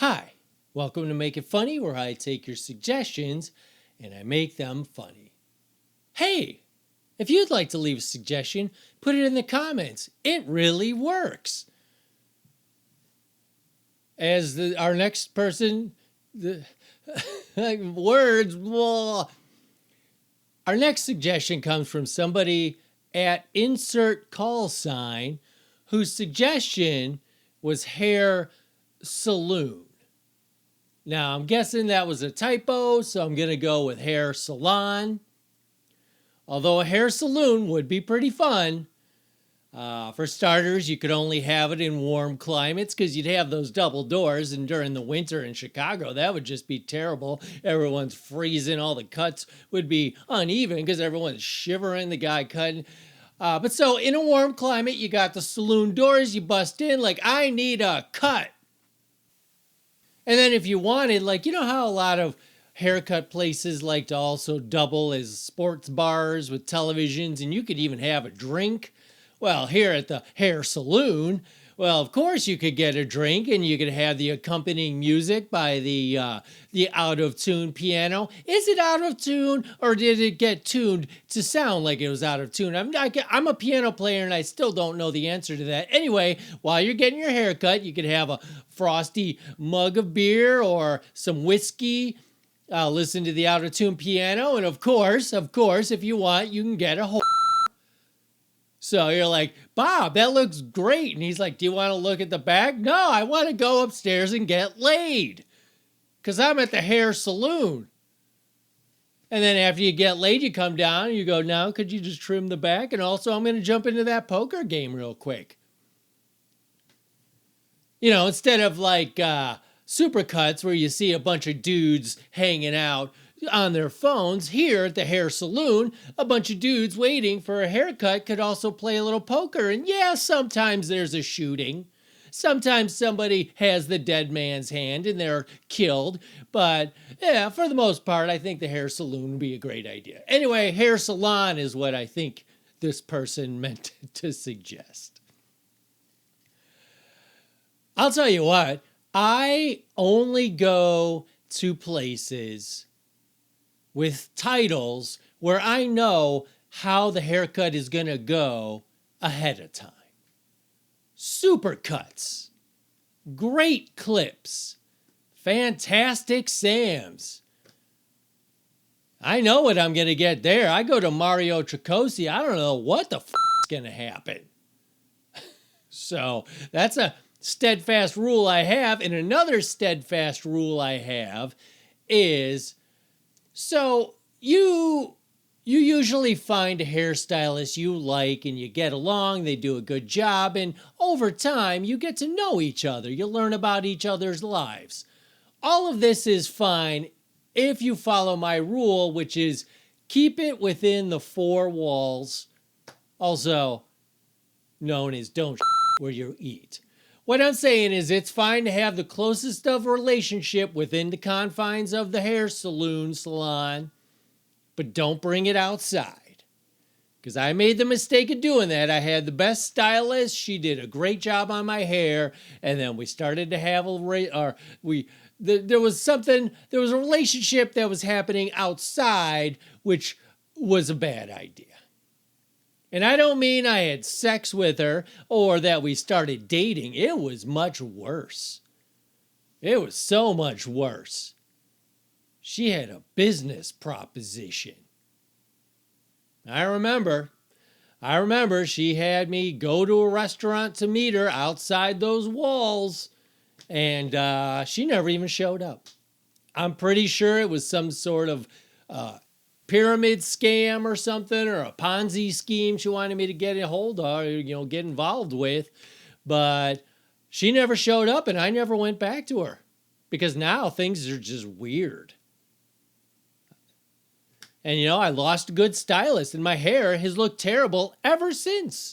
Hi, welcome to Make It Funny, where I take your suggestions and I make them funny. Hey, if you'd like to leave a suggestion, put it in the comments. It really works. As our next person, words, blah. Our next suggestion comes from somebody at insert call sign whose suggestion was hair saloon. Now, I'm guessing that was a typo, so I'm going to go with hair salon. Although a hair saloon would be pretty fun. For starters, you could only have it in warm climates because you'd have those double doors. And during the winter in Chicago, that would just be terrible. Everyone's freezing. All the cuts would be uneven because everyone's shivering, the guy cutting. But so in a warm climate, you got the saloon doors. You bust in like, I need a cut. And then if you wanted, like, you know how a lot of haircut places like to also double as sports bars with televisions, and you could even have a drink? Well, here at the hair saloon, well, of course you could get a drink and you could have the accompanying music by the out-of-tune piano. Is it out of tune or did it get tuned to sound like it was out of tune? I'm a piano player and I still don't know the answer to that. Anyway, while you're getting your hair cut, you could have a frosty mug of beer or some whiskey. Listen to the out-of-tune piano. And of course, if you want, you can get a whole... So you're like, Bob, that looks great. And he's like, do you want to look at the back? No, I want to go upstairs and get laid because I'm at the hair saloon. And then after you get laid, you come down and you go, now, could you just trim the back? And also, I'm going to jump into that poker game real quick. You know, instead of like supercuts where you see a bunch of dudes hanging out on their phones, here at the hair saloon, a bunch of dudes waiting for a haircut could also play a little poker. And yeah, sometimes there's a shooting. Sometimes somebody has the dead man's hand and they're killed. But yeah, for the most part, I think the hair saloon would be a great idea. Anyway, hair salon is what I think this person meant to suggest. I'll tell you what, I only go to places with titles where I know how the haircut is going to go ahead of time. Supercuts, great clips, fantastic Sams. I know what I'm going to get there. I go to Mario Tricosi. I don't know what the is going to happen. So that's a steadfast rule I have. And another steadfast rule I have is... So you usually find a hairstylist you like and you get along, they do a good job, and over time you get to know each other. You learn about each other's lives. All of this is fine if you follow my rule, which is keep it within the four walls, also known as don't where you eat. What I'm saying is it's fine to have the closest of relationship within the confines of the hair salon, but don't bring it outside. Because I made the mistake of doing that. I had the best stylist. She did a great job on my hair. And then we started to have there was a relationship that was happening outside, which was a bad idea. And I don't mean I had sex with her or that we started dating. It was much worse. It was so much worse. She had a business proposition. I remember she had me go to a restaurant to meet her outside those walls, and she never even showed up. I'm pretty sure it was some sort of pyramid scam or something, or a Ponzi scheme she wanted me to get a hold of, or, get involved with. But she never showed up and I never went back to her because now things are just weird. And, I lost a good stylist and my hair has looked terrible ever since.